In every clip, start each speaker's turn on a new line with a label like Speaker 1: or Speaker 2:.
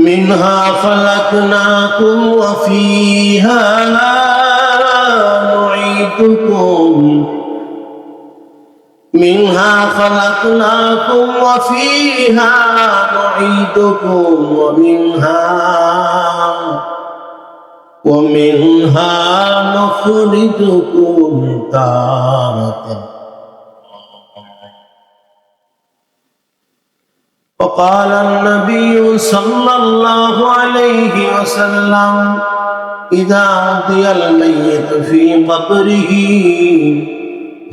Speaker 1: منها خلقناكم وفيها نعيدكم منها خلقناكم وفيها نعيدكم ومنها نخرجكم تارة. وقال النبي صلى الله عليه وسلم إذا وضع الميت في قبره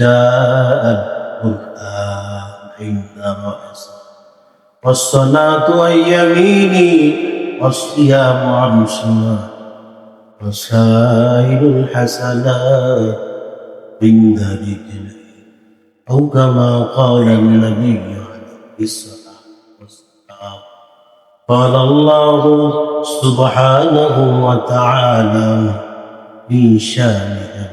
Speaker 1: جاء القرآن عند رأسه والصلاة عن يمينه والصيام عن شماله وسائر الحسنات عند رجله أو كما قال النبي عليه الصلاة والسلام. قال الله سبحانه وتعالى في شانه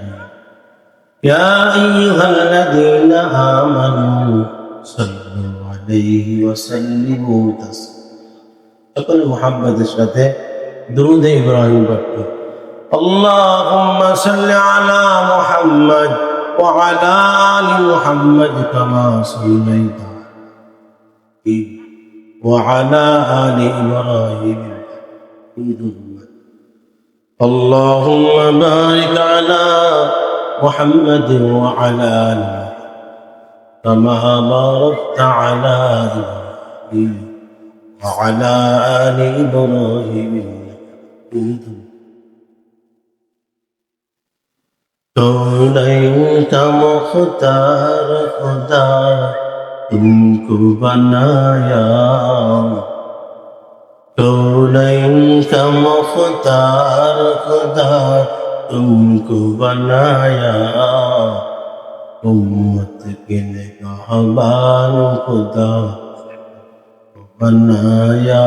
Speaker 1: يا أيها الذين آمنوا صلوا عليه وسلموا تسليما. সকল মুহাম্মাদের সাথে দুরূদ ইব্রাহিম পড়ো। اللهم صل على محمد وعلى آل محمد كما صليت وعلى آل إبراهيم إنك حميد مجيد. اللهم بارك على محمد وعلى آل محمد كما باركت على إبراهيم وعلى آل إبراهيم إنك حميد مجيد. कौनैन का मुख्तार खुदा तुमको बनाया, कौनैन का मुख्तार खुदा तुमको बनाया, उम्मत के निगाहबान खुदा बनाया,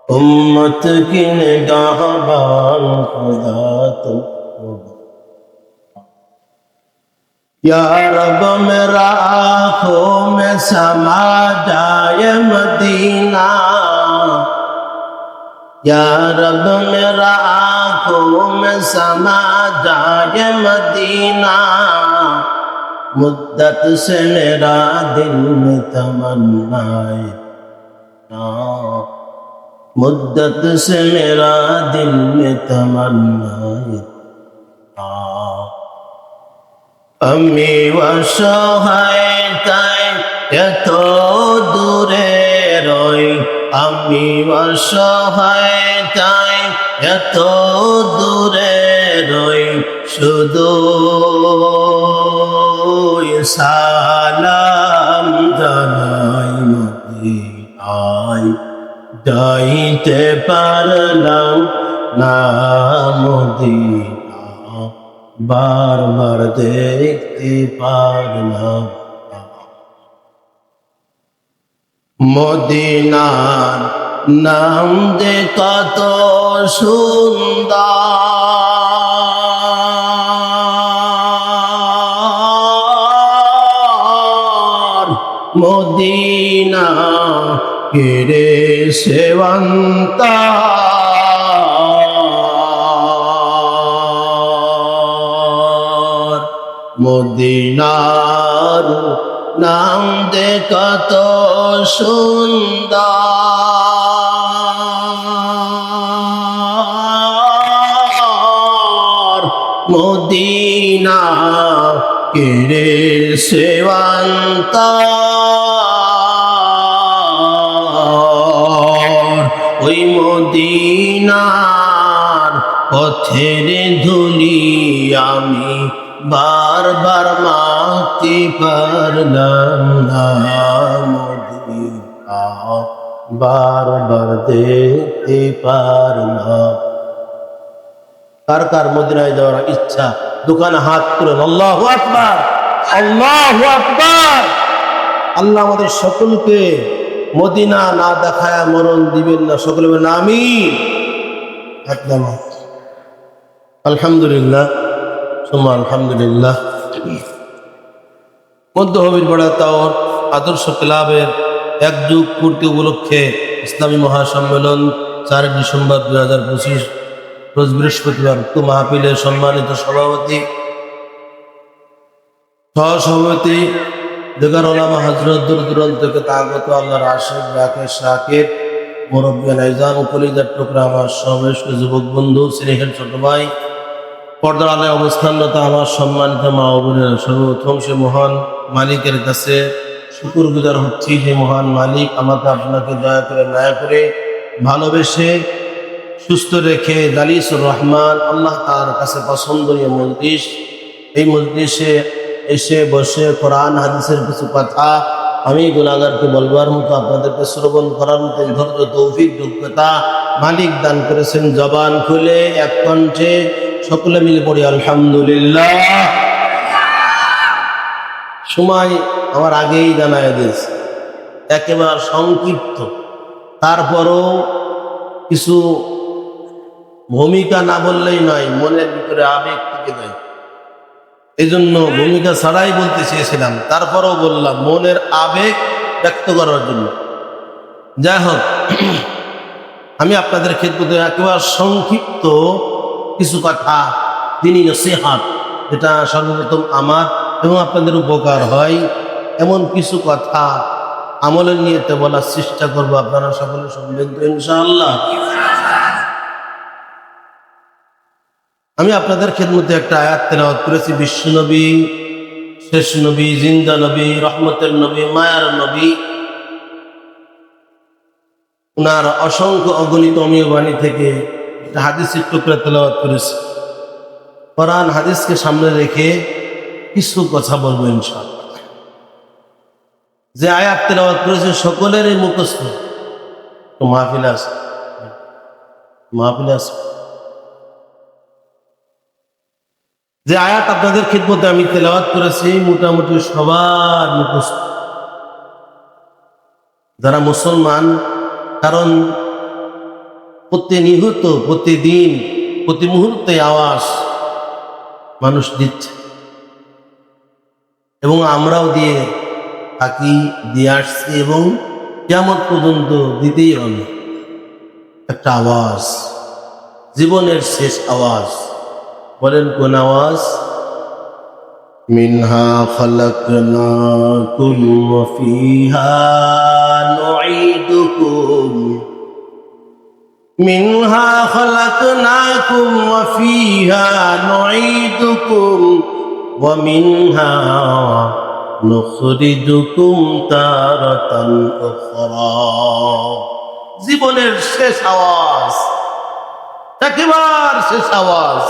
Speaker 1: उम्मत की निगाहबान खुदा तुमको। या रब मेरा आँखों में समा जाए मदीना, या रब मेरा आँखों में समा जाए मदीना, मुद्दत से मेरा दिल में तमन्ना है, मुद्दत से मेरा दिल में तमन्ना है। अम्मी वसहाय ताय एतो दूरे रोय, अम्मी वसहाय ताय एतो दूरे रोय, शुधु सालाम জানাই মদিনায়, যাইতে পারলাম না মদিনা, বারবার দেখতে পারলাম না। মদিনার নাম যে কত সুন্দর, মদিনা কেরে সেবন্তা, মদিনার নাম দে কত সুন্দর, মদিনা কেরে সেবন্তা, ওই মদিনার পথের ধুলি আমি বারবার মাখতে পারলাম না, মদিনা বারবার দেখতে পারলাম। কার কার মদিনায় যাওয়ার ইচ্ছা দোকানে হাত তুলেন, আল্লাহু আকবার, আল্লাহু আকবার। আল্লাহ আমাদের সকলকে মদিনা না দেখায় মরণ দিবেন না, সকলে বলেন আমিন। আলহামদুলিল্লাহ, সুম্মা আলহামদুলিল্লাহ। মধ্যহবির বড়া তাওর আদর্শ ক্লাবের এক যুগ পূর্তি উপলক্ষে ইসলামী মহাসম্মেলন 4 ডিসেম্বর 2025 রোজ বৃহস্পতিবার উক্ত মাহফিলের সম্মানিত সভাপতি সহসভাপতি দেগার ওলামা হযরত দূর দূরান্ত থেকে আগত আল্লাহর আশিক রাকেশ শাকির মুরব্বী নাইজাম কলিজার টুকরা আমার সর্বশ্রেষ্ঠ যুবক বন্ধু স্নেহের ছোট ভাই পর্দার আলে অবস্থানরত আমার সম্মানিত মা ও বোনেরা, সর্বপ্রথম সে মহান মালিকের কাছে শুকরগুজার হচ্ছি যে মহান মালিক আমাকে আপনাকে দয়া করে মায়া করে ভালোবেসে সুস্থ রেখে জালিসুর রহমান আল্লাহ তার কাছে পছন্দনীয় মজলিস, এই মজলিসে এসে বসে কোরআন হাদিসের কিছু কথা আমি গুনাহগারকে বলবার মতো আপনাদেরকে শ্রবণ করার মতো ধৈর্য তৌফিক যোগ্যতা মালিক দান করেছেন। জবান খুলে এক কণ্ঠে সকলে মিলে পড়ি আলহামদুলিল্লাহ। সময় আমার আগেই জানায় দিয়েছে, একেবারে সংক্ষিপ্ত, তারপরও কিছু ভূমিকা না বললেই নয়, মনের ভিতরে আবেগ থেকে যায়, এই জন্য ভূমিকা ছাড়াই বলতে চেয়েছিলাম, তারপরও বললাম মনের আবেগ ব্যক্ত করার জন্য। যাই হোক, আমি আপনাদের ক্ষেত্রে একেবারে সংক্ষিপ্ত কিছু কথা তিনি নসিহত, যেটা সর্বপ্রথম আমার এবং আপনাদের উপকার হয় এমন কিছু কথা আমলের নিয়েতে বলার চেষ্টা করবো। আপনারা সকলে শুনবেন তো ইনশাআল্লাহ। আমি আপনাদের খেদমতে একটা আয়াত তেলাওয়াত করেছি। বিশ্বনবী, শেষ নবী, জিন্দা নবী, রহমতের নবী, মায়ার নবী, ওনার অসংখ্য অগণিত অমীয় বাণী থেকে একটা হাদিসের টুকরা তেলাওয়াত করেছি। কোরআন হাদিসকে সামনে রেখে কিছু কথা বলবো ইনশাআল্লাহ। যে আয়াত তেলাওয়াত করেছে সকলেরই মুখস্থ, মাহফিলে আছে, মাহফিলে আছে। যে আয়াত আপনাদের খিদমতে আমি তেলাওয়াত করেছি মোটামুটি সবার মুখস্থ, যারা মুসলমান। কারণ প্রতিনিয়ত, প্রতিদিন, প্রতি মুহূর্তে আওয়াজ মানুষ দিচ্ছে এবং আমরাও দিয়ে থাকি, দিয়ে আসছি এবং কিয়ামত পর্যন্ত দিতেই হবে একটা আওয়াজ, জীবনের শেষ আওয়াজ। বলেন কোন আওয়াজ? মিনহা খালাকনাকুম ওয়া ফিহা নুঈদুকুম, মিনহা খালাকনাকুম ওয়া ফিহা নুঈদুকুম ওয়া মিনহা নুখরিজুকুম তারাতান উখরা। জীবনের শেষ আওয়াজ, একেবারে শেষ আওয়াজ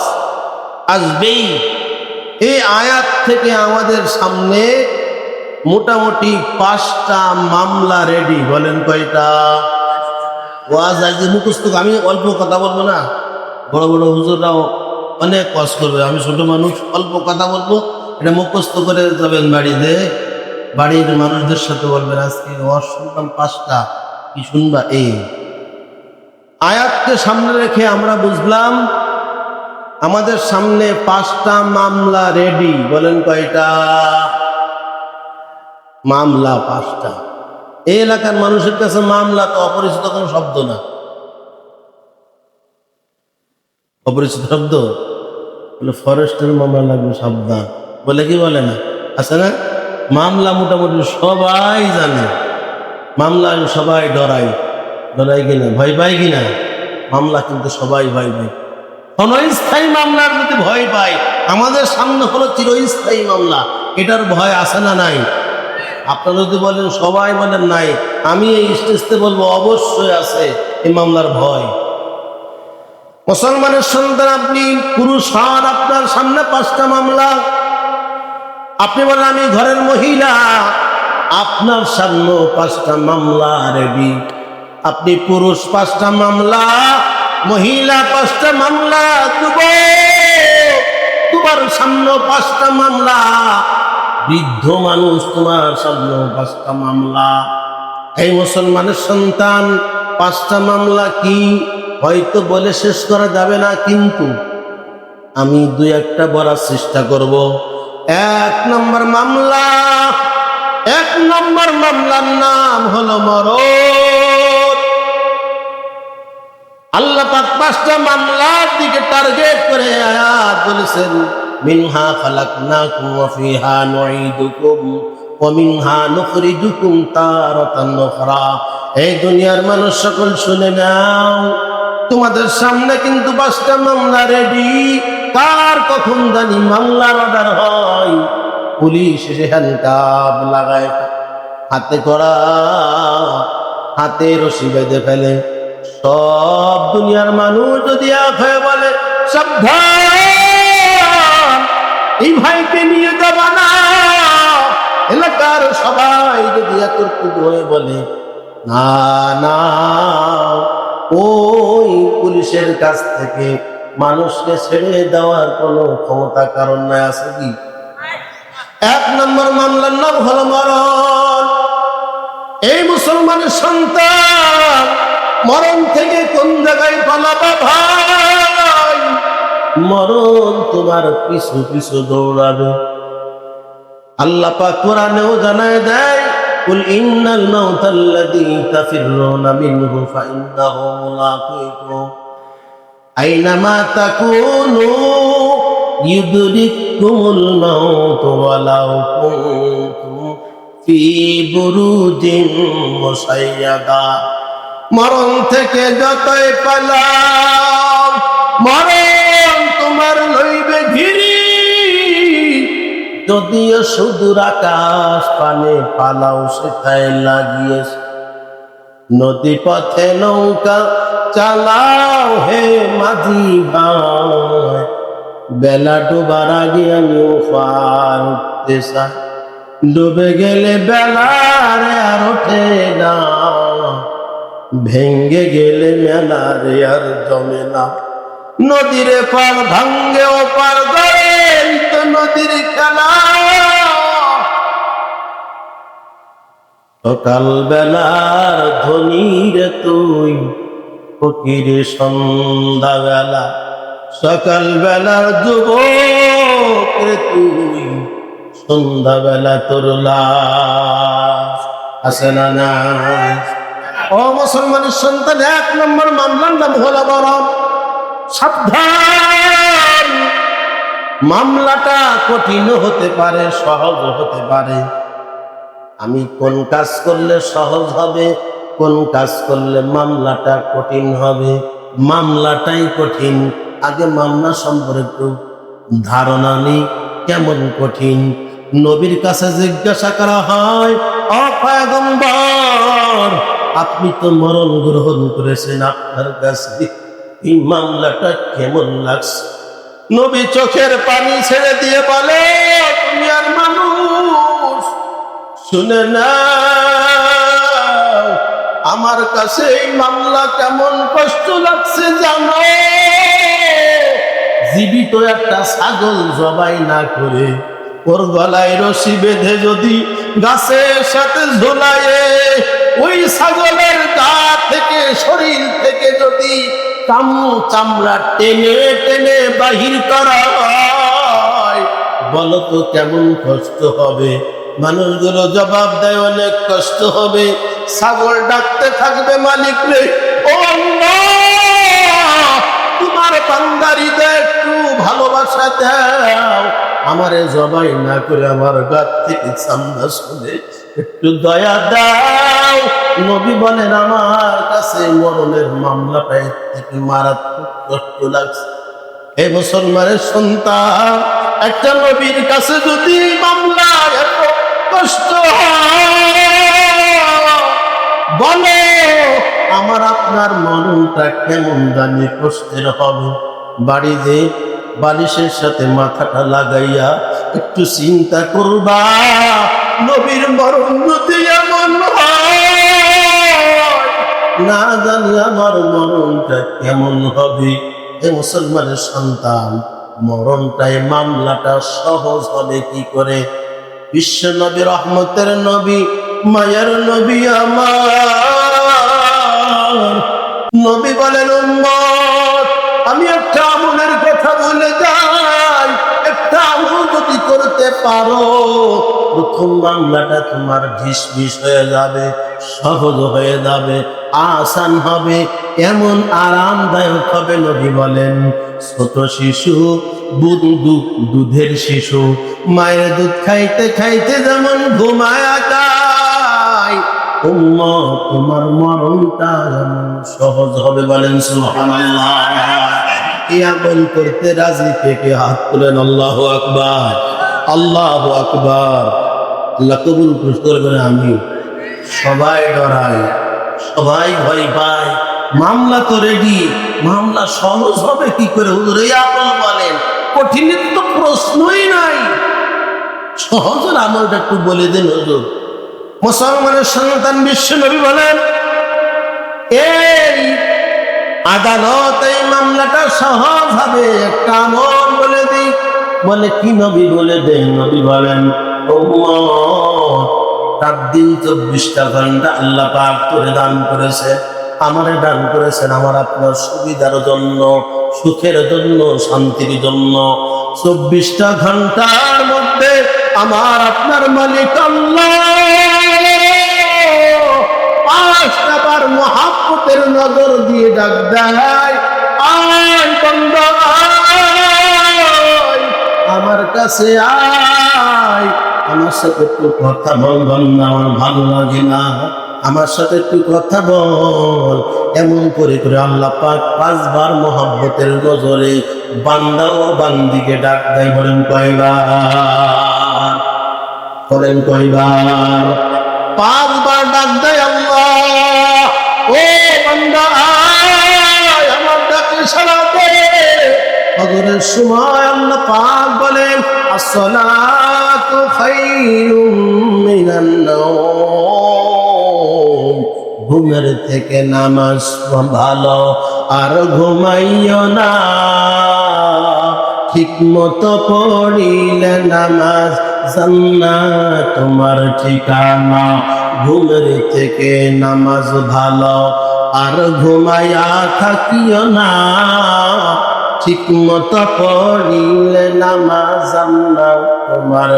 Speaker 1: আসবেই। এই আয়াত থেকে আমাদের সামনে মোটামুটি 5টা মামলা রেডি। বলেন কয়টা? ওয়াজ আজকে মুখস্থ। আমি অল্প কথা বলবো না, বড় বড় হুজুররাও অনেক কষ্ট করবে, আমি ছোট মানুষ, অল্প কথা বলবো। এটা মুখস্থ করে যাবেন বাড়িতে, বাড়ির মানুষদের সাথে বলবেন আজকে ওয়াজ শুনলাম 5টা, কি শুনবা? এই আয়াতকে সামনে রেখে আমরা বুঝলাম আমাদের সামনে 5টা মামলা রেডি। বলেন কয়টা? মামলা 5টা। এই এলাকার মানুষের কাছে মামলা তো অপরিচিত কোনো শব্দ না, অপরিচিত শব্দ। বলে ফরেস্টের মামলা লাগবে, সাবধান, বলে কি বলে না, আছে না? মামলা মোটামুটি সবাই জানে, মামলা সবাই ডরায়, ডরায় কিনা, ভয় পায় কিনা? মামলা কিন্তু সবাই ভয় পায়। অনস্থায়ী মামলার যদি ভয় পায়, আমাদের সামনে হলো চিরস্থায়ী মামলা, এটার ভয় আছে না নাই? আপনারা যদি বলেন সবাই বলেন নাই, আমি এই স্টেজতে বলবো অবশ্যই আছে এই মামলার ভয়। মুসলমানের সন্তান আপনি, পুরুষ হন, আপনার সামনে 5টা মামলা। আপনি বলেন আমি ঘরের মহিলা, আপনার সামনে 5টা মামলা রেডি। আপনি পুরুষ, 5টা মামলা, মহিলা 5টা মামলা, তোমার সামনে 5টা মামলা, বৃদ্ধ মানুষ তোমার সামনে 5টা মামলা। এই মুসলমানের সন্তান, 5টা মামলা কি হয়তো বলে শেষ করা যাবে না, কিন্তু আমি 2-1টা বলার চেষ্টা করব। 1 নম্বর মামলা, এক নম্বর মামলার নাম হলো মরণ। আল্লাহ পাক 5টা মামলার দিকে টার্গেট করে আয়াত বলেছেন, মিনহা খালাকনাকুম ওয়া ফিহা নুঈদুকুম ওয়া মিনহা নুখরিজুকুম তারাতান উখরা। এই দুনিয়ার মানুষ সকল শুনে নাও, তোমাদের সামনে কিন্তু 5টা মামলা রেডি। কার কখন জানি মামলার অর্ডার হয়, পুলিশ এসে হ্যান্ডকাপ লাগায়, হাতে করা, হাতে রশি বেঁধে ফেলে। সব দুনিয়ার মানুষ যদি এক হয়ে বলে সাবধান, এই ভাইকে নিয়ে যাবা না, এলাকার সবাই যদি একত্রিত হয়ে বলে না না, ওই পুলিশের কাছ থেকে মানুষকে ছেড়ে দেওয়ার কোনো ক্ষমতা কারণ নাই, আছে কি? এক নম্বর মামলার নাম হলো মরণ। এই মুসলমানের সন্তান মরণ থেকে কোন জায়গায় পালাবা ভাই? মরণ তোমার পিছু পিছু দৌড়াবে। আল্লাহ পাক কোরআনেও জানায় দেয়, কুল ইন্নাল মাউতাল্লাযী তাফিররুনা মিনহু ফাইন্নাহু মুলাকীকুম আইনামা তাকুনু ইউদরিকুমুল মাউত ওয়ালাউ কুনতুম ফি বুরুজিন মুশাইয়াদা। মরণ থেকে যতই পালাও, মরণ তোমার লইবে ঘিরি। যদিও সুদূর আকাশ পানে পালাও সেথায় লাগিয়েছে, নদী পথে নৌকা চালাও হে মাঝি ভাই, বেলা ডোবার আগে আমি পার উঠতে চাই, ডুবে গেলে বেলারে আর ওঠে না, ভেঙ্গে গেলে মেলারে আর জমে না। নদীর পার ভাঙ্গে ও পার ধরে তো নদীর খেলা। সকাল বেলার ধনীরে তুই, ফকির সন্ধ্যা বেলা, সকাল বেলার যুবক রে তুই, সন্ধ্যা বেলা তোর লাশ। আছে না না? ও মুসলমানের সন্তান, এক নম্বর মামলার নাম হলো মরণ। সাবধান, মামলাটা কঠিন হতে পারে, সহজ হতে পারে। আমি কোন কাজ করলে সহজ হবে, কোন কাজ করলে মামলাটা কঠিন হবে? মামলাটাই কঠিন। আগে মামলা সম্পর্কে ধারণা নেই কেমন কঠিন। নবীর কাছে জিজ্ঞাসা করা হয়, ও পয়গম্বর, আপনি তো মরণ গ্রহণ করেছেন, আপনার কাছে এই মামলাটা কেমন লাগছে? নবী চোখের পানি ছেড়ে দিয়ে বলে, তুমি আর মানুষ, শুনে না, আমার কাছে এই মামলা কেমন কষ্ট লাগছে জানো? জীবিত একটা ছাগল জবাই না করে ওর গলায় রশি বেঁধে যদি গাছের সাথে ঝোলায়ে ওই ছাগলের গা থেকে, শরীর থেকে যদি চামড়া টেনে টেনে বাহির করা হয়, বলো তো কেমন কষ্ট হবে? মানুষগুলো জবাব দেয়, অনেক কষ্ট হবে। ছাগল ডাকতে থাকবে, মালিক রে, ও আল্লাহ, তোমার বান্দারিতে একটু ভালোবাসা দাও, আমারে জবাই না করে আমার গাত থেকে চামড়া শুনে একটু দয়া দাও। নবী বলেন, আমার কাছে মরণের মামলাটা থেকে মারাত্মক কষ্ট লাগছে। এই মুসলমানের সন্তান, একটা নবীর কাছে যদি মামলা এত কষ্ট বলে, আমার আপনার মরণটা কেমন জানি কষ্টের হবে। বাড়িতে বালিশের সাথে মাথাটা লাগাইয়া একটু চিন্তা করবা, নবীর মরণ যদি এমন হয়, না জানি আমার মরণটা কেমন হবে। এই মুসলমানের সন্তান, মরণটাই মামলাটা সহজ হবে কি করে? বিশ্ব নবী, রহমতের নবী, মায়ের নবী আমার নবী বলেন, উম্মত, আমি একটা আমলের কথা বলে যাই, একটা আমল যদি করতে করতে পারো, প্রথম মামলাটা তোমার ঢিসমিস হয়ে যাবে, সহজ হয়ে যাবে, আসান হবে, এমন আরামদায়ক হবে। নবী বলেন ছোট শিশু, দুধের শিশু মায়ের দুধ খাইতে খাইতে যেমন ঘুমায়া যায়, তোমার মরণটা সহজ হবে। বলেন সুবহানাল্লাহ। এই আমল করতে রাজি থেকে হাত তুলেন। আল্লাহু আকবার, আল্লাহু আকবার। আল্লাহ কবুল করবেন। আমি সবাই ডরায়, সবাই ভয় পায়। মামলা তো রেডি, মামলা সহজ হবে কি করে হুজুর? এই আমল বলেন, কঠিনের তো প্রশ্নই নাই, সহজের আমলটা একটু বলে দিন হুজুর। মুসলমানের সন্তান বিশ্ব নবী বলেন, এই আদালত এই মামলাটা সহজ হবে, একটা আমল বলে দিই। বলে কি নবী? বলে দেন। নবী বলেন, রাত দিন 24টা ঘন্টা আল্লাহ পাক করে দান করেছে, আমারে দান করেছেন আমার আপনার সুবিধার জন্য, সুখের জন্য, শান্তির জন্য। 24টা ঘন্টার মধ্যে আমার আপনার মালিক আল্লাহ 5টা বার মহাব্বতের নজর দিয়ে ডাক দেয়, আয় বান্দা আয়, আমার কাছে আয়, আমার সাথে একটু কথা বলবেন না, আমার ভালো লাগে না, আমার সাথে একটু কথা বল। এমন করে করে আল্লাহ পাক 5 বার মহাব্বতের নজরে বান্দা ও বান্দিকে ডাক দেয়। বলেন কয়বার? বলেন কয়বার? 5 বার ডাক দেয় আল্লাহ, ও বান্দা আয়, আমার ডাকে সাড়া দে। ফজরের সময় আল্লাহ পাক বলেন, আসসালাতু খায়রুম মিনান নাওম, ঘুমের থেকে নামাজ ভালো, আর ঘুমাইও না, ঠিক মতো পড়িলে নামাজ জান্নাত তোমার ঠিকানা। ঘুমের থেকে নামাজ ভালো, আর ঘুমাইয়া থাকিও না, ঠিক মতো পড়িলে নামাজ জান্নাত তোমার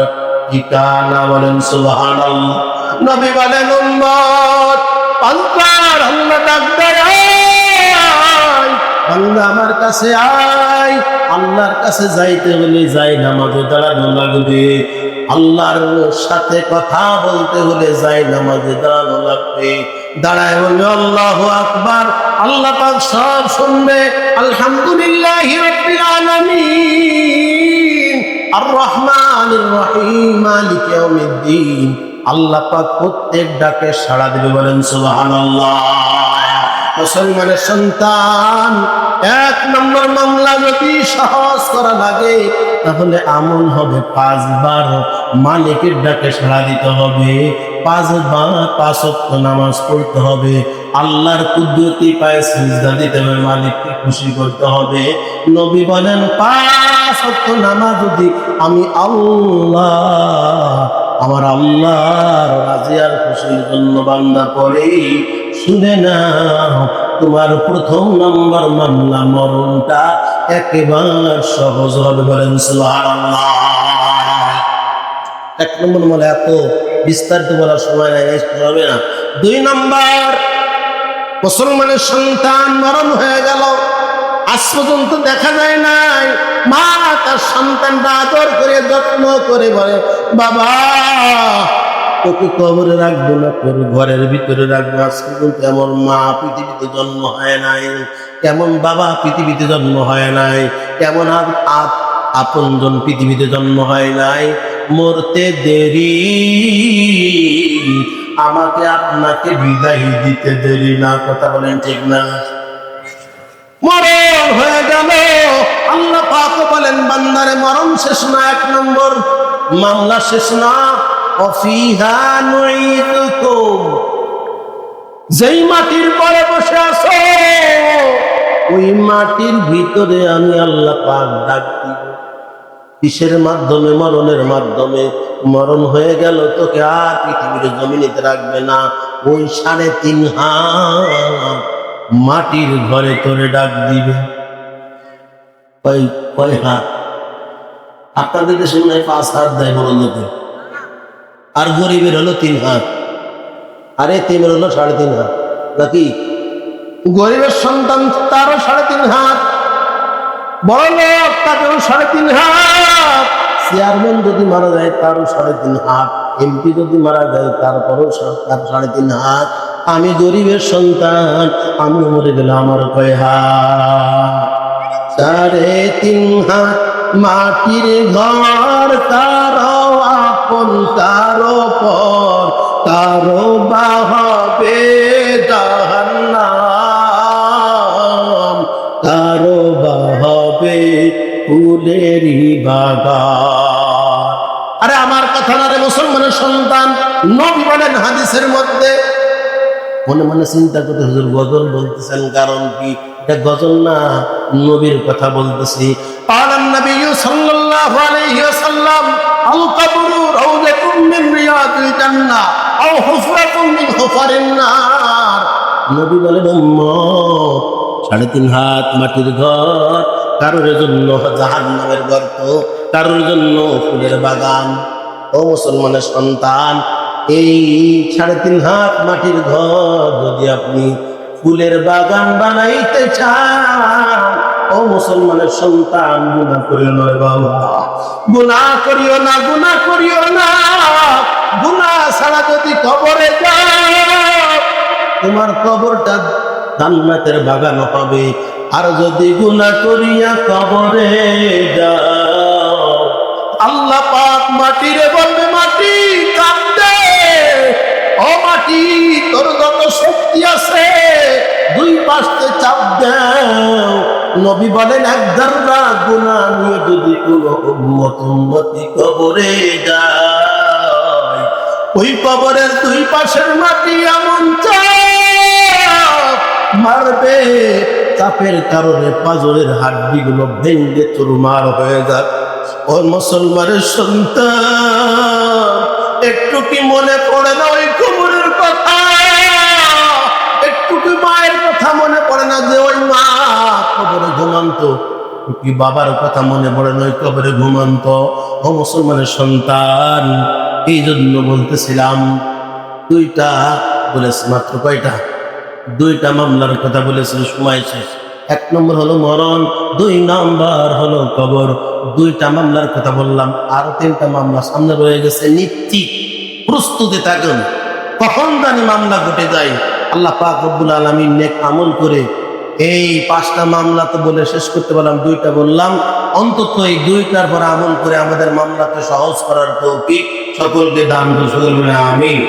Speaker 1: ঠিকানা। বলেন সুবহানাল্লাহ। নবী বলেন, উম্মত পাঁচবার আল্লাহ ডাক দেয়, আল্লাহ আমার কাছে আয়। আল্লাহর কাছে যাইতে হলে যাই নামাজে দাঁড়ানো লাগবে, আল্লাহর সাথে কথা বলতে হলে যাই নামাজে দাঁড়ানো লাগবে। দাঁড়ায় বলবে আল্লাহু আকবার, আল্লাহ পাক সব শুনবে। আলহামদুলিল্লাহি রাব্বিল আলামিন আর রহমানির রহিম মালিক ইয়াউমিদ্দিন, আল্লাহ পাক প্রত্যেক ডাকে সাড়া দিবে। বলেন সুবহানাল্লাহ। মুসলমানের সন্তান, 1 নম্বর মামলা যদি সহজ করা লাগে, তাহলে আমল হবে 5 বার মালিকের ডাকে সাড়া দিতে হবে, 5 বার 5 ওয়াক্ত নামাজ পড়তে হবে, আল্লাহর কুদরতি পায়ে সিজদা দিতে হবে, মালিককে খুশি করতে হবে। নবী বলেন 5 ওয়াক্ত নামাজ যদি আমি আল্লাহ, আমার আল্লাহর রাজি আর খুশির জন্য বান্দা পড়ে, শুনে না, তোমার প্রথম নম্বর মামলা মরণটা একেবারে সহজ হবে। বলেন সুবহানাল্লাহ। 1 নম্বর মামলা এত বিস্তারিত বলার সময় নাই, হবে না। 2 নম্বর, মুসলমানের সন্তান মরণ হয়ে গেল, আজ পর্যন্ত দেখা যায় নাই, মা তার সন্তানটা আদর করে যত্ন করে বলে, বাবা তোকে কবরে রাখবো না, তোর ঘরের ভিতরে রাখবো। আজ পর্যন্ত এমন মা পৃথিবীতে জন্ম হয় নাই, কেমন বাবা পৃথিবীতে জন্ম হয় নাই, কেমন আপনজন পৃথিবীতে জন্ম হয় নাই। মরতে দেরি, আমাকে আপনাকে বিদায় দিতে দেরি না। কথা বলেন ঠিক না? মরণ হয়ে গেল, আল্লাহ পাক বলেন বান্দারে মরণ শেষ না, 1 নম্বর মামলা শেষ না। অফিহা নুইদুকুম, যেই মাটির পরে বসে আছো ওই মাটির ভিতরে আমি আল্লাহ পাক ডাক দিব। কিসের মাধ্যমে? মরণের মাধ্যমে। মরণ হয়ে গেল, তোকে আর পৃথিবীর জমিনেতে রাখবে না, ওই 3.5 হাত মাটির ঘরে তোরে ডাক দিবে। কয় হাত? আপনাদের দেশে মনে হয় 5 হাত দেয় বড় লোকের, আর গরিবের হলো 3 হাত, আরে তিমের হলো 3.5 হাত নাকি? গরিবের সন্তান তারও 3.5 হাত, বড় লোক তাকেও 3.5 হাত, চেয়ারম্যান যদি মারা যায় তারও 3.5 হাত, এমপি যদি মারা যায় তারপরও তার 3.5 হাত। আমি গরিবের সন্তান, আমি মরে গেলে আমার কয় হাত? 3.5 হাত। মাটির ঘর কারো আপন কারো পর, কারো বা হবে জাহান্নাম, কারো বা হবে ফুলেরই বাগান। আরে আমার কথা না রে মুসলমানের সন্তান, নবী বলেন হাদিসের মধ্যে, মনে মনে চিন্তা করতে হুজুর গজল বলতেছেন, কারণ কি? এটা গজল না, নবীর কথা বলতেছি। পালান নবী সাল্লাল্লাহু আলাইহি ওয়াসাল্লাম, আল কবরু রাউযাতুম মিন রিয়াদিল জান্নাহ আও হুফরাতুম মিন হুফারিন নার। নবী বলেন উম্মত, 3.5 হাত মাটির ঘর কারোর জন্য জাহান্নামের গর্ত, কারোর জন্য ফুলের বাগান। ও মুসলমানের সন্তান, এই 3.5 হাত মাটির ঘর যদি আপনি ফুলের বাগান বানাইতে চান, ও মুসলমানের সন্তান, গুনাহ করিও না বাবা, গুনাহ করিও না, গুনাহ করিও না। গুনাহ ছাড়া যদি কবরে যাও, তোমার কবরটা জান্নাতের বাগান হবে। আর যদি গুনাহ করিয়া কবরে যাও, আল্লাহ পাক মাটিরে বলবে, মাটি কাঁদবে, ও মাটি তোর যত শক্তি আছে 2 পাশে চাপ দাও। নবী বলেন এক যারা গুনাহ নিয়ে যদি কোনো উম্মতি কবরে যায়, ওই কবরের 2 পাশের মাটি এমন চাপ মারবে, চাপের কারণে পাঁজরের হাড্ডিগুলো ভেঙে চুরমার হয়ে যায়। ও মুসলমানের সন্তান, একটু কি মনে পড়ে না ওই কবরের কথা? একটু কি মায়ের কথা মনে পড়ে না যে ওই মা কবরে ঘুমান্ত? কি বাবার কথা মনে পড়ে না ওই কবরে ঘুমান্ত? ও মুসলমানের সন্তান, এই জন্য বলতেছিলাম, 2টা বলেছি, মাত্র কয়টা? 2টা মামলার কথা বলেছিল, সময় শেষ। 1 নম্বর হলো মরণ, 2 নম্বর হলো কবর। 2টা মামলার কথা বললাম, আর 3টা মামলা সামনে রয়ে গেছে। নিশ্চিত প্রস্তুতি থাকুন, কখন জানি মামলা ঘটে যায়। আল্লাহ পাক রব্বুল আলামিন নেক আমল করে এই 5টা মামলা তো বলে শেষ করতে পারলাম, 2টা বললাম, অন্তত এই 2টার পর আমল করে আমাদের মামলাকে সহজ করার তৌফিক সকলকে দান করুন, আমিন।